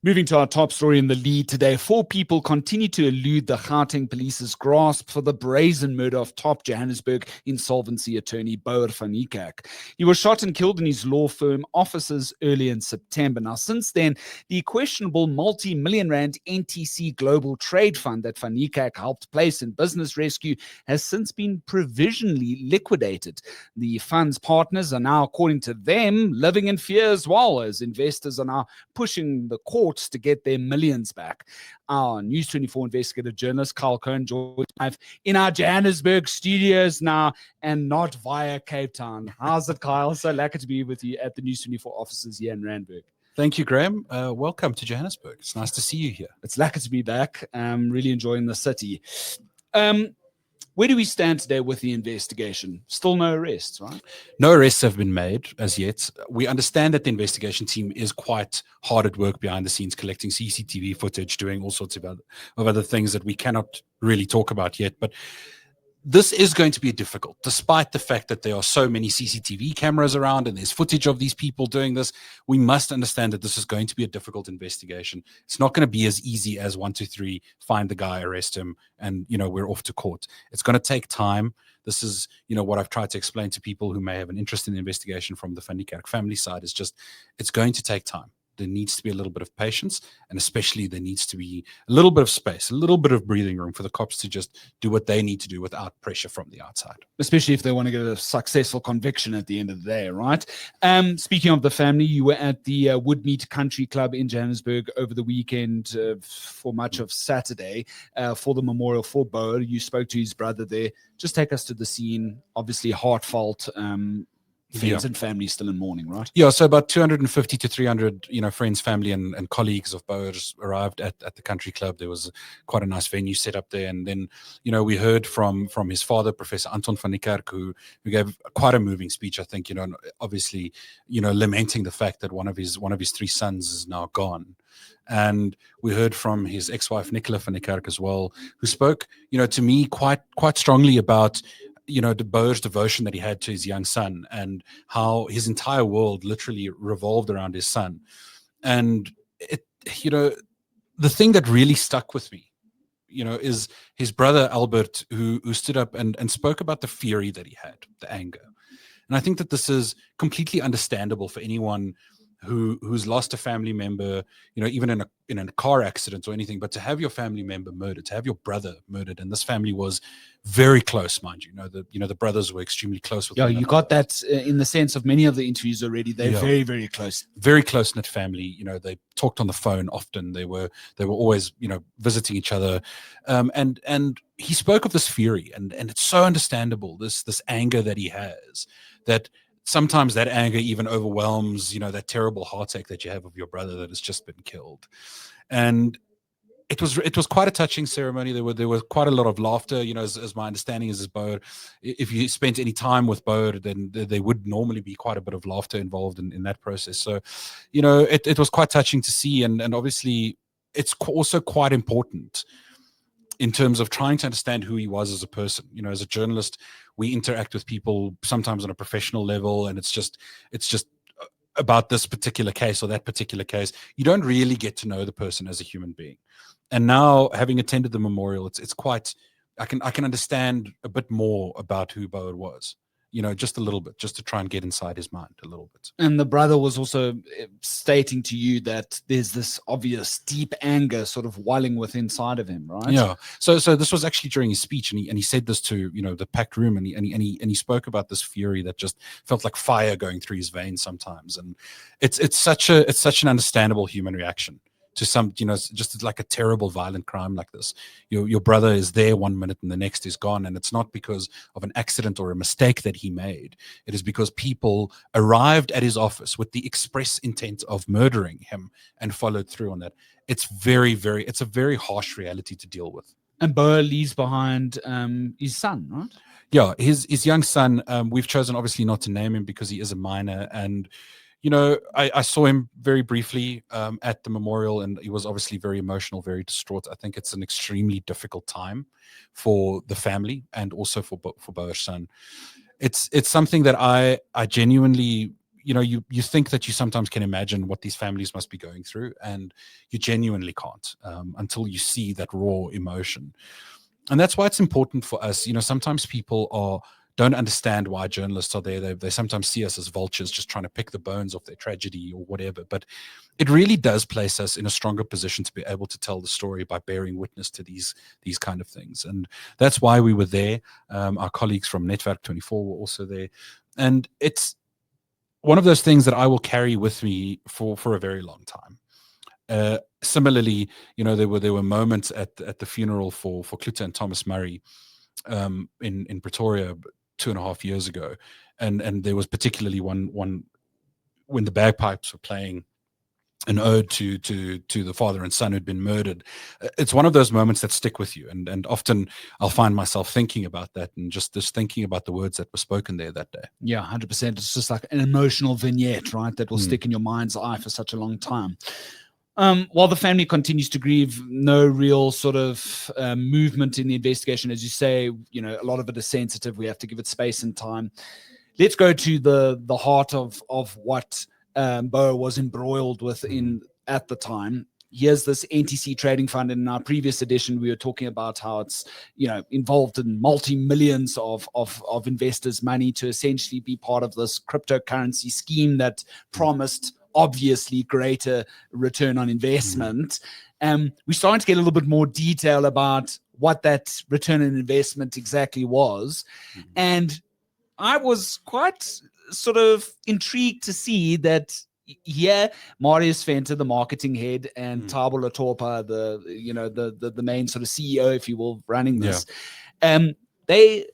Moving to our top story in the lead today, 4 people continue to elude the Gauteng police's grasp for the brazen murder of top Johannesburg insolvency attorney Bouwer van Niekerk. He was shot and killed in his law firm offices early in September. Now, since then, the questionable multi-million-rand NTC Global Trade Fund that van Niekerk helped place in business rescue has since been provisionally liquidated. The fund's partners are now, according to them, living in fear as well, as investors are now pushing the court to get their millions back. Our News 24 investigative journalist Kyle Cowan joins us in our Johannesburg studios now and not via Cape Town. How's it, Kyle? So lucky to be with you at the News 24 offices here in Randburg. Thank you, Graeme. Welcome to Johannesburg. It's nice to see you here. It's lucky to be back. I'm really enjoying the city. Where do we stand today with the investigation? Still no arrests, right? No arrests have been made as yet. We understand that the investigation team is quite hard at work behind the scenes, collecting CCTV footage, doing all sorts of other things that we cannot really talk about yet. But this is going to be difficult, despite the fact that there are so many CCTV cameras around and there's footage of these people doing this. We must understand that this is going to be a difficult investigation. It's not going to be as easy as 1, 2, 3, find the guy, arrest him, and we're off to court. It's going to take time. This is, what I've tried to explain to people who may have an interest in the investigation from the Van Niekerk family side. Is just, it's going to take time. There needs to be a little bit of patience, and especially there needs to be a little bit of space, a little bit of breathing room for the cops to just do what they need to do without pressure from the outside. Especially if they want to get a successful conviction at the end of the day, right? Speaking of the family, you were at the Woodmead Country Club in Johannesburg over the weekend for much of Saturday for the memorial for Bouwer. You spoke to his brother there. Just take us to the scene. Obviously heartfelt. Friends and family still in mourning, right? Yeah, so about 250 to 300, friends, family, and colleagues of Bouwer's arrived at the country club. There was quite a nice venue set up there, and then, we heard from his father, Professor Anton van Niekerk, who gave quite a moving speech. I think, obviously, lamenting the fact that one of his 3 sons is now gone. And we heard from his ex-wife Nicola van Niekerk as well, who spoke, to me quite strongly about the Bouwer's devotion that he had to his young son, and how his entire world literally revolved around his son. And the thing that really stuck with me, is his brother Albert, who stood up and spoke about the fury that he had, the anger. And I think that this is completely understandable for anyone who's lost a family member, even in a car accident or anything, but to have your family member murdered, to have your brother murdered, and this family was very close, mind you. The brothers were extremely close with one you another. got that in the sense of many of the interviews already. They're very, very close. Very close-knit family. They talked on the phone often. They were always, visiting each other. And he spoke of this fury, and it's so understandable, this anger that he has, that sometimes that anger even overwhelms, that terrible heartache that you have of your brother that has just been killed. And it was quite a touching ceremony. There was quite a lot of laughter, as my understanding is Bouwer. If you spent any time with Bouwer, then there would normally be quite a bit of laughter involved in that process. So, it was quite touching to see. And obviously it's also quite important in terms of trying to understand who he was as a person. As a journalist, we interact with people sometimes on a professional level, and it's just about this particular case or that particular case. You don't really get to know the person as a human being. And now, having attended the memorial, it's quite, I can understand a bit more about who Bouwer was. Just a little bit, just to try and get inside his mind a little bit. And the brother was also stating to you that there's this obvious deep anger sort of welling within inside of him, right? Yeah. So this was actually during his speech, and he said this to the packed room, and he spoke about this fury that just felt like fire going through his veins sometimes, and it's such an understandable human reaction to some, just like a terrible violent crime like this. Your brother is there one minute and the next is gone, and it's not because of an accident or a mistake that he made. It is because people arrived at his office with the express intent of murdering him and followed through on that. It's a very harsh reality to deal with. And Bouwer leaves behind his son, right? Yeah, his young son. We've chosen obviously not to name him because he is a minor, and I saw him very briefly at the memorial, and he was obviously very emotional, very distraught. I think it's an extremely difficult time for the family and also for Bouwer's son. It's something that I genuinely, you think that you sometimes can imagine what these families must be going through, and you genuinely can't until you see that raw emotion. And that's why it's important for us. Sometimes people don't understand why journalists are there. They sometimes see us as vultures just trying to pick the bones of their tragedy or whatever. But it really does place us in a stronger position to be able to tell the story by bearing witness to these kind of things. And that's why we were there. Our colleagues from Netwerk 24 were also there. And it's one of those things that I will carry with me for a very long time. Similarly, there were moments at the funeral for Clute and Thomas Murray in Pretoria 2.5 years ago, and there was particularly one when the bagpipes were playing an ode to the father and son who'd been murdered. It's one of those moments that stick with you, and often I'll find myself thinking about that and just thinking about the words that were spoken there that day. Yeah, 100%. It's just like an emotional vignette, right, that will stick in your mind's eye for such a long time. While the family continues to grieve, no real sort of movement in the investigation. As you say, a lot of it is sensitive. We have to give it space and time. Let's go to the heart of what Bouwer was embroiled with at the time. Here's this NTC trading fund. In our previous edition, we were talking about how it's involved in multi-millions of investors' money to essentially be part of this cryptocurrency scheme that promised obviously greater return on investment. We're starting to get a little bit more detail about what that return on investment exactly was. And I was quite sort of intrigued to see that Marius Venter, the marketing head, and Thabo Latopa, the main sort of CEO, if you will, running this, they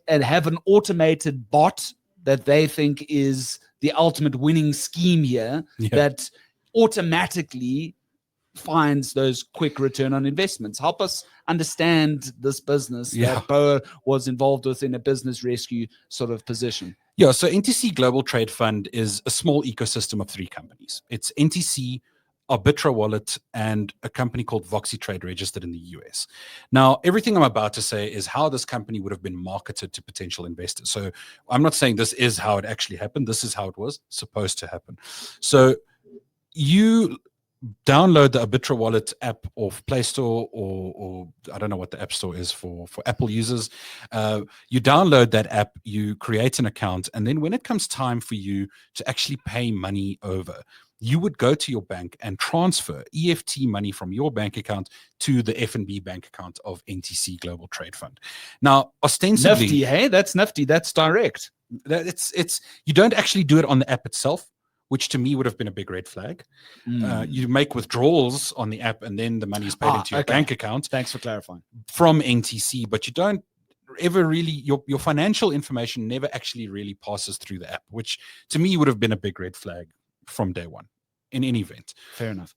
have an automated bot that they think is the ultimate winning scheme here that automatically finds those quick return on investments. Help us understand this business that Bouwer was involved with in a business rescue sort of position. Yeah, so NTC Global Trade Fund is a small ecosystem of 3 companies. It's NTC, Arbitra Wallet, and a company called Voxy Trade registered in the US. Now, everything I'm about to say is how this company would have been marketed to potential investors. So I'm not saying this is how it actually happened. This is how it was supposed to happen. So you download the Arbitra Wallet app off Play Store, or I don't know what the app store is for Apple users. You download that app, you create an account, and then when it comes time for you to actually pay money over, you would go to your bank and transfer EFT money from your bank account to the F&B bank account of NTC Global Trade Fund. Now, ostensibly, nifty, hey, that's nifty. That's direct. It's you don't actually do it on the app itself, which to me would have been a big red flag. You make withdrawals on the app, and then the money is paid into your bank account. Thanks for clarifying. From NTC, but you don't ever really, your financial information never actually really passes through the app, which to me would have been a big red flag from day one in any event. Fair enough.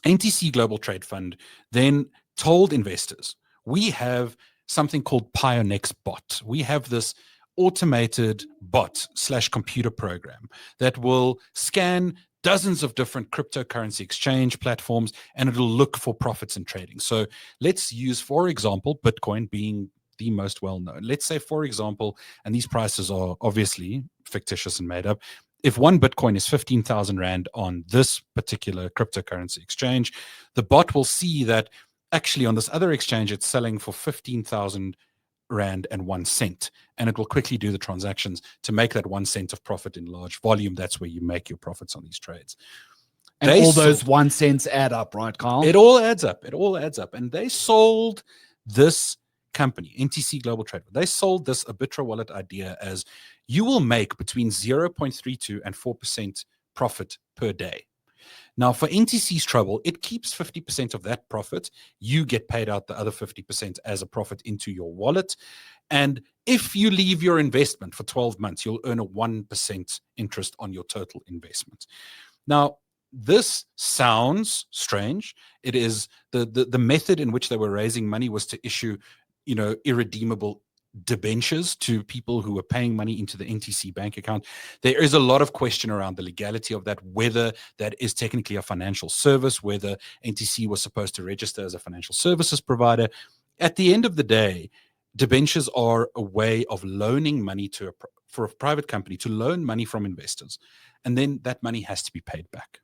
NTC Global Trade Fund then told investors, we have something called Pionex Bot. We have this automated bot / computer program that will scan dozens of different cryptocurrency exchange platforms, and it'll look for profits in trading. So let's use, for example, Bitcoin being the most well-known. Let's say, for example, and these prices are obviously fictitious and made up, if one Bitcoin is 15,000 Rand on this particular cryptocurrency exchange, the bot will see that actually on this other exchange, it's selling for 15,000 Rand and 1 cent. And it will quickly do the transactions to make that 1 cent of profit in large volume. That's where you make your profits on these trades. And all those 1 cents add up, right, Kyle? It all adds up. It all adds up. And they sold this company, NTC Global Trade. They sold this Arbitra Wallet idea as you will make between 0.32 and 4% profit per day. Now, for NTC's trouble, it keeps 50% of that profit. You get paid out the other 50% as a profit into your wallet. And if you leave your investment for 12 months, you'll earn a 1% interest on your total investment. Now, this sounds strange. It is the method in which they were raising money was to issue, irredeemable debentures to people who were paying money into the NTC bank account. There is a lot of question around the legality of that, whether that is technically a financial service, whether NTC was supposed to register as a financial services provider. At the end of the day, debentures are a way of loaning money to for a private company to loan money from investors, and then that money has to be paid back.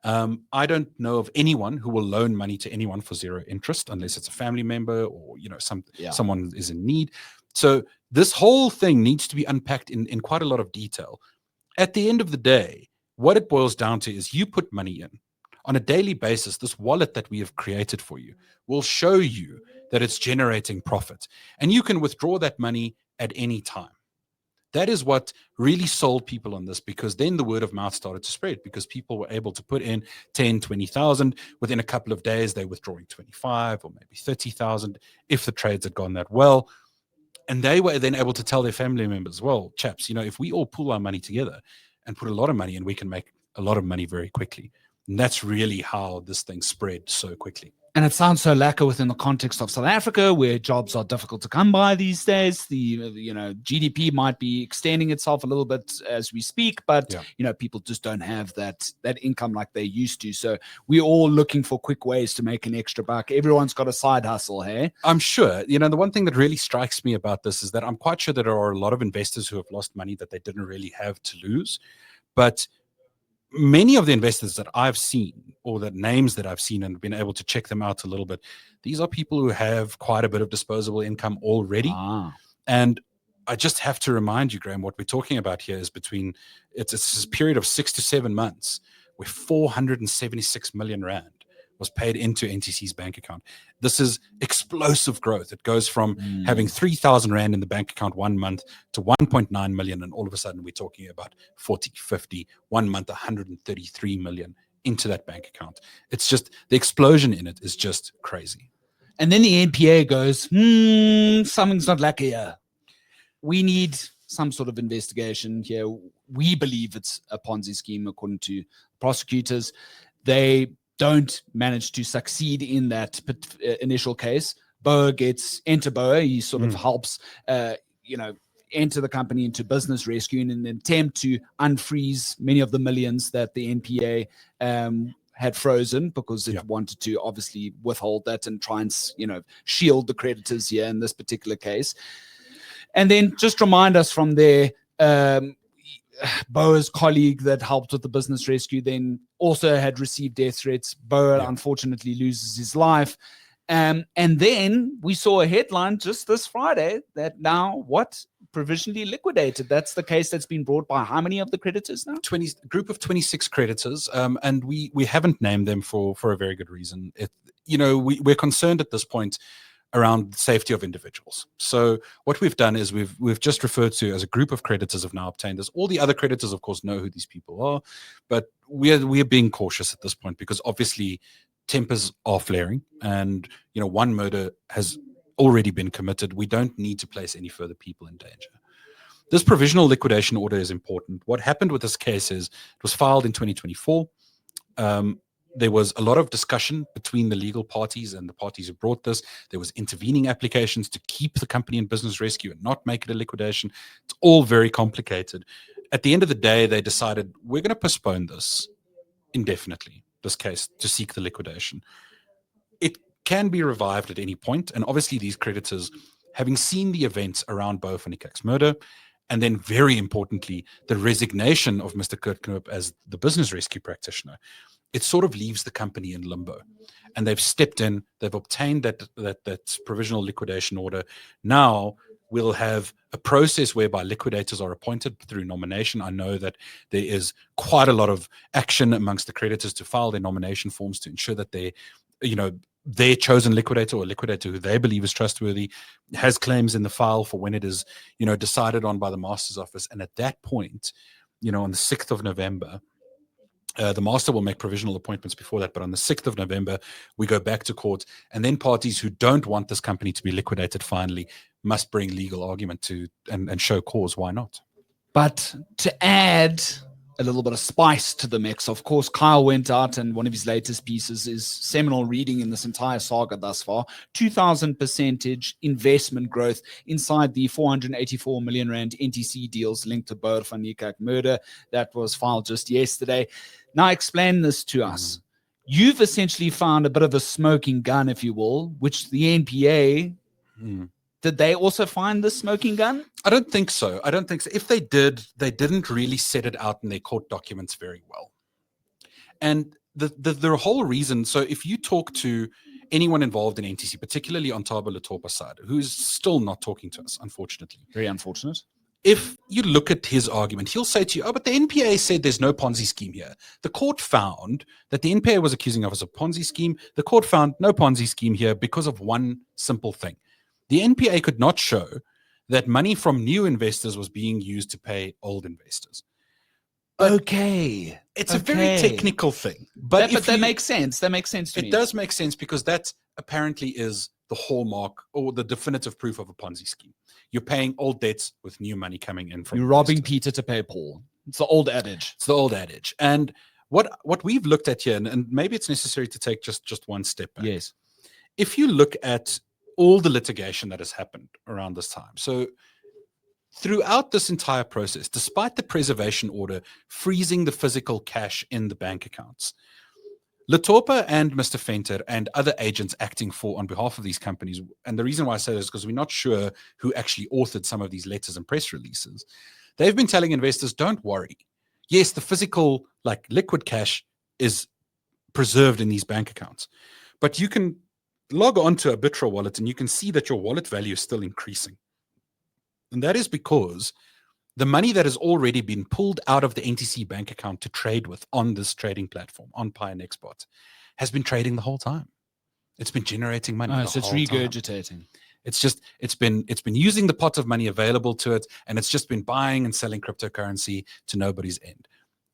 I don't know of anyone who will loan money to anyone for zero interest unless it's a family member or someone is in need. So this whole thing needs to be unpacked in quite a lot of detail. At the end of the day, what it boils down to is you put money in. On a daily basis, this wallet that we have created for you will show you that it's generating profit. And you can withdraw that money at any time. That is what really sold people on this, because then the word of mouth started to spread, because people were able to put in 10, 20,000. Within a couple of days, they're withdrawing 25 or maybe 30,000 if the trades had gone that well. And they were then able to tell their family members, well, chaps, if we all pool our money together and put a lot of money in, we can make a lot of money very quickly. And that's really how this thing spread so quickly. And it sounds so lacquer within the context of South Africa, where jobs are difficult to come by these days. The GDP might be extending itself a little bit as we speak, but people just don't have that income like they used to. So we're all looking for quick ways to make an extra buck. Everyone's got a side hustle, hey? I'm sure. The one thing that really strikes me about this is that I'm quite sure that there are a lot of investors who have lost money that they didn't really have to lose, but many of the investors that I've seen, or the names that I've seen and been able to check them out a little bit, these are people who have quite a bit of disposable income already. And I just have to remind you, Graeme, what we're talking about here is it's this period of 6 to 7 months where 476 million rand was paid into NTC's bank account. This is explosive growth. It goes from having 3,000 rand in the bank account 1 month to 1.9 million. And all of a sudden we're talking about 40, 50, 1 month, 133 million into that bank account. It's just, the explosion in it is just crazy. And then the NPA goes, something's not like here. We need some sort of investigation here. We believe it's a Ponzi scheme, according to prosecutors. They don't manage to succeed in that initial case. Bouwer enter Bouwer. He sort of helps, enter the company into business rescue in an attempt to unfreeze many of the millions that the NPA had frozen, because it wanted to obviously withhold that and try and shield the creditors here in this particular case. And then just remind us from there, Bouwer's colleague that helped with the business rescue then also had received death threats. Bouwer unfortunately loses his life. And then we saw a headline just this Friday that now provisionally liquidated. That's the case that's been brought by how many of the creditors now? Group of 26 creditors. And we haven't named them for a very good reason. We're concerned at this point around the safety of individuals. So what we've done is we've just referred to as a group of creditors have now obtained this. All the other creditors, of course, know who these people are, but we're being cautious at this point, because obviously tempers are flaring, and one murder has already been committed. We don't need to place any further people in danger. This provisional liquidation order is important. What happened with this case is it was filed in 2024. There was a lot of discussion between the legal parties and the parties who brought this. There was intervening applications to keep the company in business rescue and not make it a liquidation. It's all very complicated. At the end of the day, they decided, we're going to postpone this indefinitely, this case, to seek the liquidation. It can be revived at any point. And obviously these creditors, having seen the events around Bouwer van Niekerk's murder, and then very importantly, the resignation of Mr. Kirknoop as the business rescue practitioner, it sort of leaves the company in limbo. And they've stepped in, they've obtained that provisional liquidation order. Now we'll have a process whereby liquidators are appointed through nomination. I know that there is quite a lot of action amongst the creditors to file their nomination forms to ensure that their chosen liquidator, or liquidator who they believe is trustworthy, has claims in the file for when it is, decided on by the master's office. And at that point, on the 6th of November, the master will make provisional appointments before that, but on the 6th of November, we go back to court, and then parties who don't want this company to be liquidated finally must bring legal argument to and show cause why not. But to add a little bit of spice to the mix, of course, Kyle went out, and one of his latest pieces is seminal reading in this entire saga thus far. 2,000% investment growth inside the 484 million rand NTC deals linked to Bouwer van Niekerk murder that was filed just yesterday. Now explain this to us. You've essentially found a bit of a smoking gun, if you will, which the NPA Did they also find the smoking gun? I don't think so. I don't think so. If they did, they didn't really set it out in their court documents very well. And the whole reason, so if you talk to anyone involved in NTC, particularly on Thabo Letopa's side, who's still not talking to us, unfortunately. Very unfortunate. If you look at his argument, he'll say to you, oh, but the NPA said there's no Ponzi scheme here. The court found that the NPA was accusing of us of a Ponzi scheme. The court found no Ponzi scheme here because of one simple thing. The NPA could not show that money from new investors was being used to pay old investors. But okay. It's a very technical thing. But that makes sense. That makes sense to me. It does make sense because that apparently is the hallmark or the definitive proof of a Ponzi scheme. You're paying old debts with new money coming in from You're robbing Peter to pay Paul. It's the old adage. It's the old adage. And what we've looked at here, and maybe it's necessary to take just one step back. Yes. If you look at all the litigation that has happened around this time. So throughout this entire process, despite the preservation order freezing the physical cash in the bank accounts, Letopa and Mr. Venter and other agents acting on behalf of these companies, and the reason why I say this is because we're not sure who actually authored some of these letters and press releases, they've been telling investors, don't worry. Yes, the physical, like liquid cash is preserved in these bank accounts, but you can log on to a Bitra wallet and you can see that your wallet value is still increasing. And that is because the money that has already been pulled out of the NTC bank account to trade with on this trading platform, on Pi and Xbot, has been trading the whole time. It's been generating money. So it's regurgitating. Time. It's been using the pot of money available to it, and it's just been buying and selling cryptocurrency to nobody's end.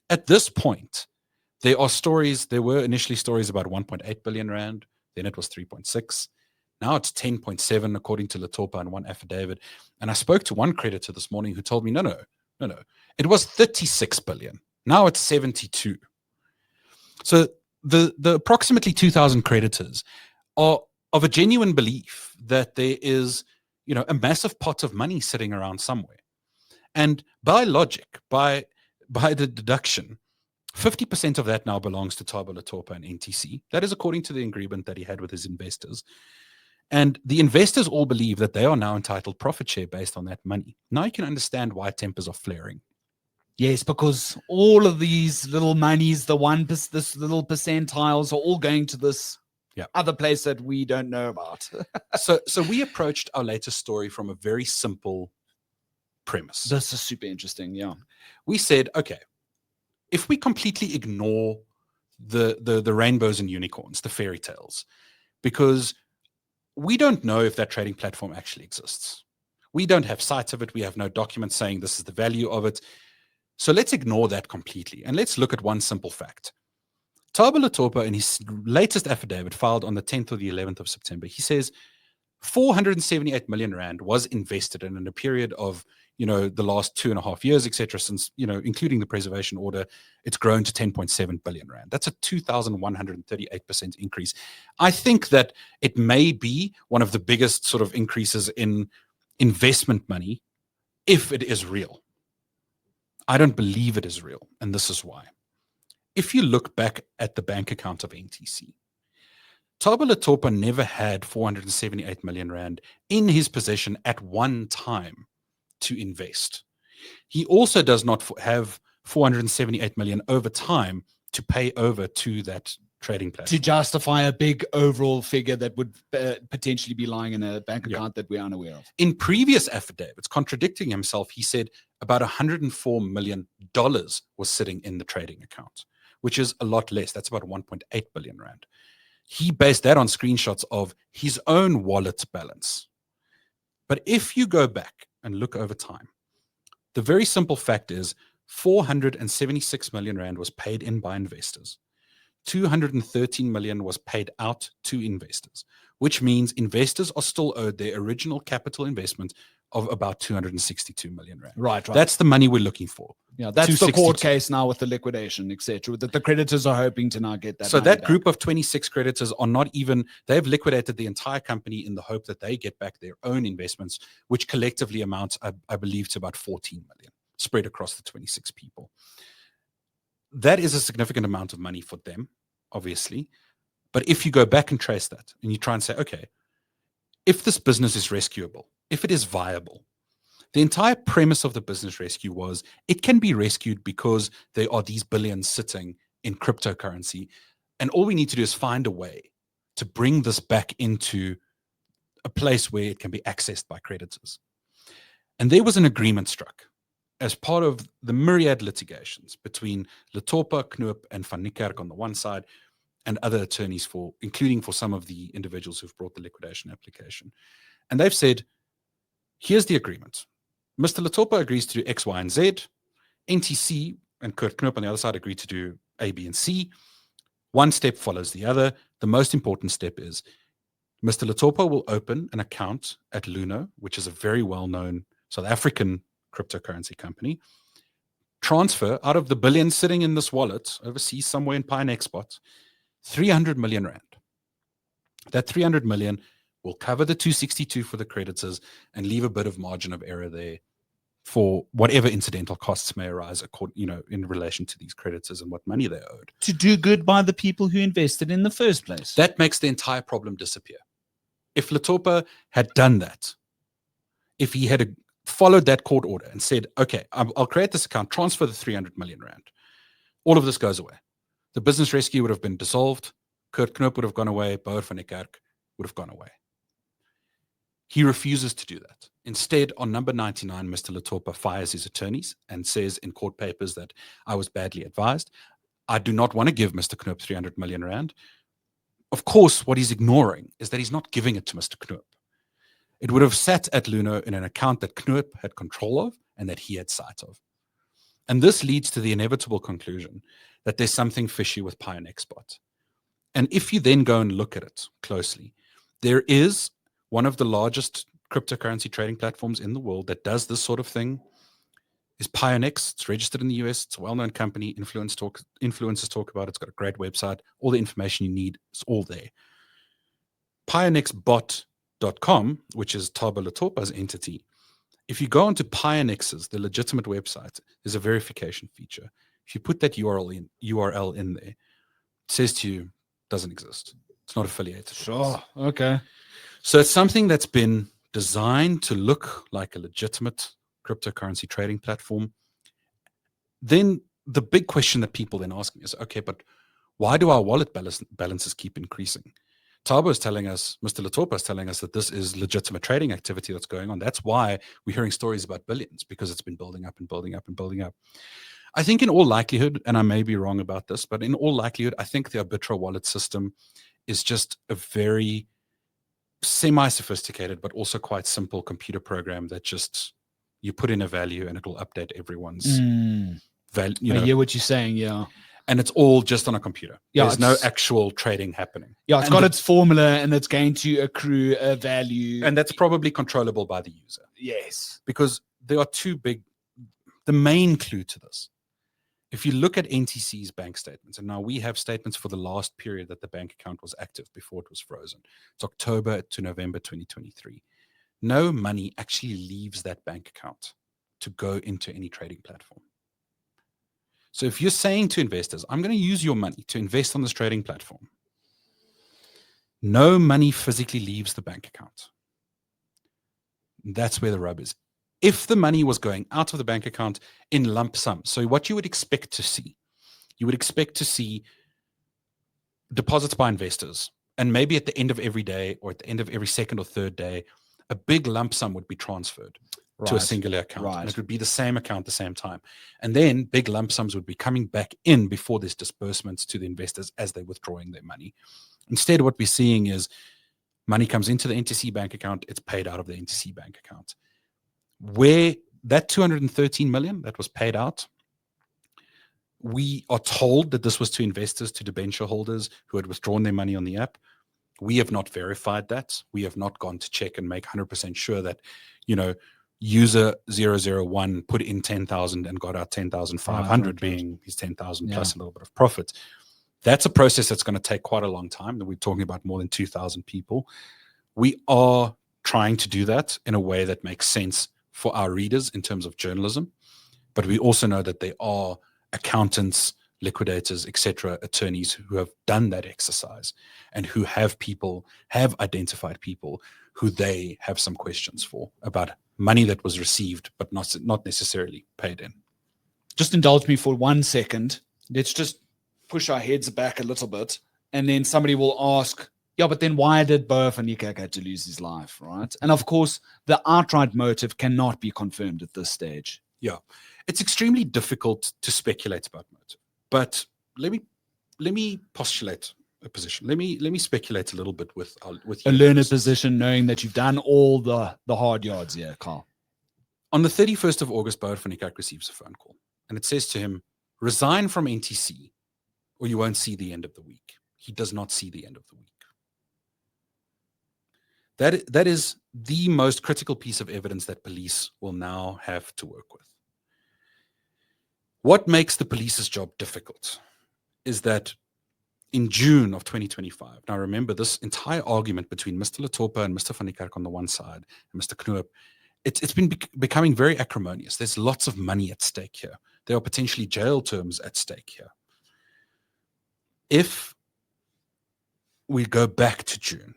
At this point, there were initially stories about 1.8 billion rand. Then it was 3.6. Now it's 10.7, according to Letopa and one affidavit. And I spoke to one creditor this morning who told me, no. It was 36 billion. Now it's 72. So the approximately 2,000 creditors are of a genuine belief that there is, a massive pot of money sitting around somewhere. And by logic, by the deduction, 50% of that now belongs to Thabo Letopa and NTC. That is according to the agreement that he had with his investors. And the investors all believe that they are now entitled profit share based on that money. Now you can understand why tempers are flaring. Yes, because all of these little monies, this little percentiles are all going to this other place that we don't know about. So we approached our latest story from a very simple premise. This is super interesting, yeah. We said, okay, if we completely ignore the rainbows and unicorns, the fairy tales, because we don't know if that trading platform actually exists. We don't have sight of it. We have no documents saying this is the value of it. So let's ignore that completely. And let's look at one simple fact. Thabo Letopa, in his latest affidavit filed on the 10th or the 11th of September, he says 478 million rand was invested in a period of the last 2.5 years, etc. Since, including the preservation order, it's grown to 10.7 billion rand. That's a 2,138% increase. I think that it may be one of the biggest sort of increases in investment money if it is real. I don't believe it is real, and this is why. If you look back at the bank account of NTC, Thabo Letopa never had 478 million rand in his possession at one time to invest. He also does not have 478 million over time to pay over to that trading platform. To justify a big overall figure that would potentially be lying in a bank account that we're unaware of. In previous affidavits, contradicting himself, he said about $104 million was sitting in the trading account, which is a lot less. That's about 1.8 billion rand. He based that on screenshots of his own wallet balance. But if you go back and look over time, the very simple fact is 476 million rand was paid in by investors. 213 million was paid out to investors, which means investors are still owed their original capital investment of about 262 million rand. Right. That's the money we're looking for. Yeah, that's the court case now with the liquidation, etc. That the creditors are hoping to now get that. So that group of 26 creditors are not even, they've liquidated the entire company in the hope that they get back their own investments, which collectively amounts, I believe, to about 14 million spread across the 26 people. That is a significant amount of money for them, obviously. But if you go back and trace that and you try and say, okay, if this business is rescuable, if it is viable. The entire premise of the business rescue was it can be rescued because there are these billions sitting in cryptocurrency. And all we need to do is find a way to bring this back into a place where it can be accessed by creditors. And there was an agreement struck as part of the myriad litigations between Letopa, Knoop, and Van Niekerk on the one side, and other attorneys including for some of the individuals who've brought the liquidation application. And they've said, here's the agreement. Mr. Letopa agrees to do X, Y, and Z. NTC and Kurt Knoop on the other side agree to do A, B, and C. One step follows the other. The most important step is Mr. Letopa will open an account at Luno, which is a very well-known South African cryptocurrency company, transfer out of the billions sitting in this wallet overseas somewhere in Pioneer Spot, 300 million rand. That 300 million will cover the 262 for the creditors and leave a bit of margin of error there for whatever incidental costs may arise, in relation to these creditors and what money they owed. To do good by the people who invested in the first place. That makes the entire problem disappear. If Letopa had done that, if he had followed that court order and said, okay, I'll create this account, transfer the 300 million rand, all of this goes away. The business rescue would have been dissolved. Kurt Knoop would have gone away. Bouwer van Niekerk would have gone away. He refuses to do that. Instead, on number 99, Mr. Letopa fires his attorneys and says in court papers that I was badly advised. I do not want to give Mr. Knoop 300 million rand. Of course, what he's ignoring is that he's not giving it to Mr. Knoop. It would have sat at Luno in an account that Knoop had control of and that he had sight of. And this leads to the inevitable conclusion that there's something fishy with Pioneer Spot. And if you then go and look at it closely, there is one of the largest cryptocurrency trading platforms in the world that does this sort of thing, is Pionex. It's registered in the US. It's a well-known company. Influencers talk about it. It's got a great website. All the information you need is all there. Pionexbot.com, which is Thabo Letopa's entity, if you go onto Pionex's, the legitimate website, there's a verification feature. If you put that URL in there, it says to you, doesn't exist. It's not affiliated. Sure. Okay. So it's something that's been designed to look like a legitimate cryptocurrency trading platform. Then the big question that people then ask me is, okay, but why do our wallet balances keep increasing? Thabo is telling us, Mr. Letopa is telling us that this is legitimate trading activity that's going on. That's why we're hearing stories about billions, because it's been building up and building up and building up. I think in all likelihood, and I may be wrong about this, but in all likelihood, I think the Arbitra wallet system is just a very semi-sophisticated, but also quite simple computer program that just, you put in a value and it will update everyone's value. I hear what you're saying, yeah. And it's all just on a computer. Yeah, there's no actual trading happening. Yeah, it's got its formula and it's going to accrue a value. And that's probably controllable by the user. Yes. Because there are the main clue to this. If you look at NTC's bank statements, and now we have statements for the last period that the bank account was active before it was frozen. It's October to November 2023. No money actually leaves that bank account to go into any trading platform. So if you're saying to investors, I'm going to use your money to invest on this trading platform, no money physically leaves the bank account. That's where the rub is. If the money was going out of the bank account in lump sum, so what you would expect to see, deposits by investors, and maybe at the end of every day or at the end of every second or third day, a big lump sum would be transferred to a singular account. And it would be the same account at the same time. And then big lump sums would be coming back in before there's disbursements to the investors as they're withdrawing their money. Instead, what we're seeing is money comes into the NTC bank account, it's paid out of the NTC bank account. Where that 213 million that was paid out, we are told that this was to investors, to debenture holders who had withdrawn their money on the app. We have not verified that. We have not gone to check and make 100% sure that, user 001 put in 10,000 and got out 10,500, being his 10,000 plus a little bit of profit. That's a process that's going to take quite a long time. We're talking about more than 2,000 people. We are trying to do that in a way that makes sense for our readers in terms of journalism. But we also know that there are accountants, liquidators, etc., attorneys who have done that exercise and who have identified people who they have some questions for about money that was received but not necessarily paid in. Just indulge me for 1 second. Let's just push our heads back a little bit, and then somebody will ask, yeah, but then why did Bouwer van Niekerk have to lose his life, right? And of course, the outright motive cannot be confirmed at this stage. Yeah, it's extremely difficult to speculate about motive. But let me postulate a position. Let me speculate a little bit with a learned position, knowing that you've done all the hard yards here, Kyle. On the 31st of August, Bouwer van Niekerk receives a phone call, and it says to him, resign from NTC or you won't see the end of the week. He does not see the end of the week. That is the most critical piece of evidence that police will now have to work with. What makes the police's job difficult is that in June of 2025, now remember this entire argument between Mr. Letopa and Mr. van Niekerk on the one side and Mr. Knoop, it's been becoming very acrimonious. There's lots of money at stake here. There are potentially jail terms at stake here. If we go back to June,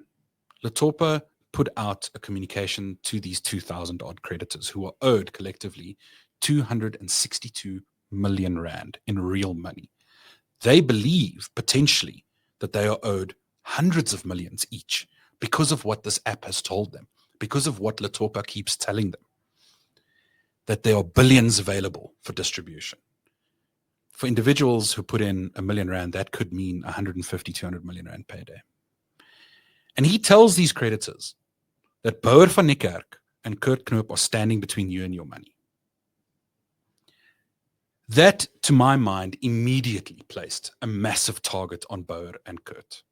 Letopa put out a communication to these 2,000 odd creditors who are owed collectively 262 million rand in real money. They believe potentially that they are owed hundreds of millions each because of what this app has told them, because of what Letopa keeps telling them, that there are billions available for distribution. For individuals who put in R1 million, that could mean 150, 200 million rand payday. And he tells these creditors that Bouwer van Niekerk and Kurt Knoop are standing between you and your money. That, to my mind, immediately placed a massive target on Bouwer and Kurt.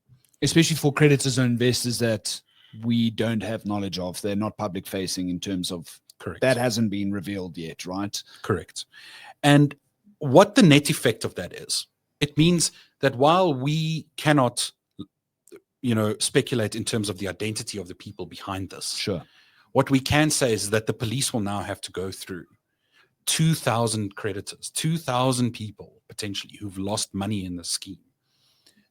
Especially for creditors and investors that we don't have knowledge of. They're not public facing in terms of, correct, that hasn't been revealed yet, right? Correct. And what the net effect of that is, it means that while we cannot, speculate in terms of the identity of the people behind this, sure, what we can say is that the police will now have to go through 2,000 creditors, 2,000 people potentially who've lost money in the scheme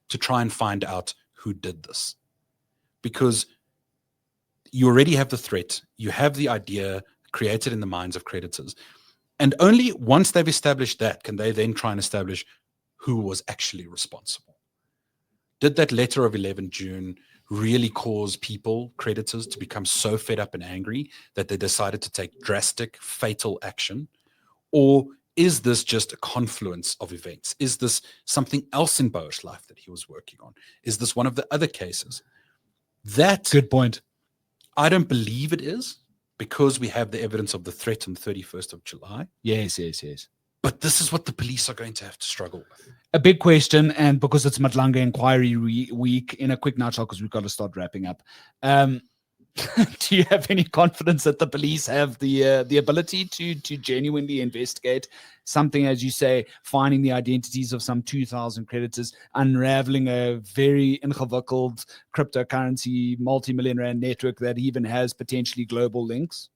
to try and find out who did this. Because you already have the threat, you have the idea created in the minds of creditors, and only once they've established that can they then try and establish who was actually responsible. Did that letter of 11 June really cause people, creditors, to become so fed up and angry that they decided to take drastic, fatal action? Or is this just a confluence of events? Is this something else in Bouwer's life that he was working on? Is this one of the other cases? That, good point. I don't believe it is, because we have the evidence of the threat on the 31st of July. Yes. But this is what the police are going to have to struggle with. A big question, and because it's Matlanga Inquiry Week, in a quick nutshell, because we've got to start wrapping up. Do you have any confidence that the police have the ability to genuinely investigate something, as you say, finding the identities of some 2,000 creditors, unraveling a very ingewikkeld cryptocurrency multi-million-rand network that even has potentially global links?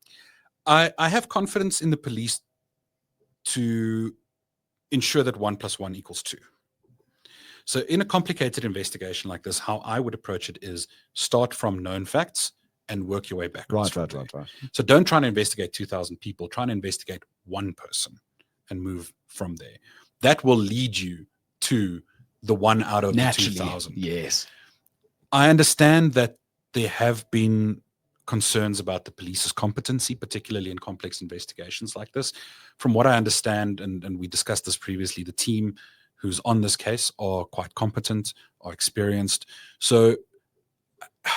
I have confidence in the police to ensure that 1 + 1 = 2. So in a complicated investigation like this, how I would approach it is start from known facts and work your way backwards. Right. So don't try to investigate 2,000 people. Try to investigate one person and move from there. That will lead you to the one out of the 2,000. Yes. I understand that there have been concerns about the police's competency, particularly in complex investigations like this. From what I understand, and we discussed this previously, the team who's on this case are quite competent, are experienced. So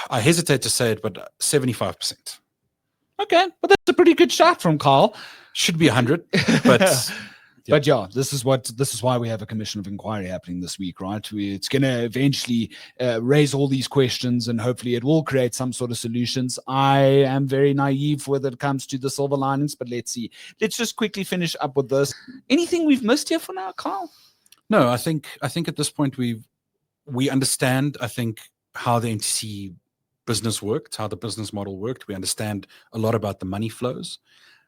I hesitate to say it, but 75%. Okay, but that's a pretty good shot from Kyle. Should be 100, but But yeah, this is why we have a commission of inquiry happening this week, right? It's going to eventually raise all these questions, and hopefully it will create some sort of solutions. I am very naive when it comes to the silver linings, but let's see. Let's just quickly finish up with this. Anything we've missed here for now, Kyle? No, I think at this point we understand, I think, how the NTC business worked, how the business model worked. We understand a lot about the money flows.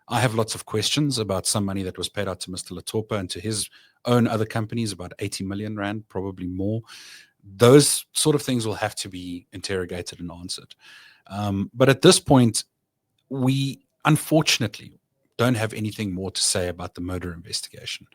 I have lots of questions about some money that was paid out to Mr. Latopa and to his own other companies, about 80 million rand, probably more. Those sort of things will have to be interrogated and answered. But at this point, we unfortunately don't have anything more to say about the murder investigation,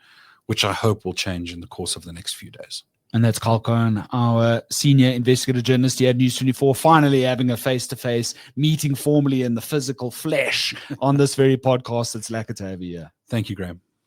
which I hope will change in the course of the next few days. And that's Kyle Cowan, our senior investigative journalist here at News 24, finally having a face-to-face meeting formally in the physical flesh on this very podcast. It's lekker to have you here. Thank you, Graeme.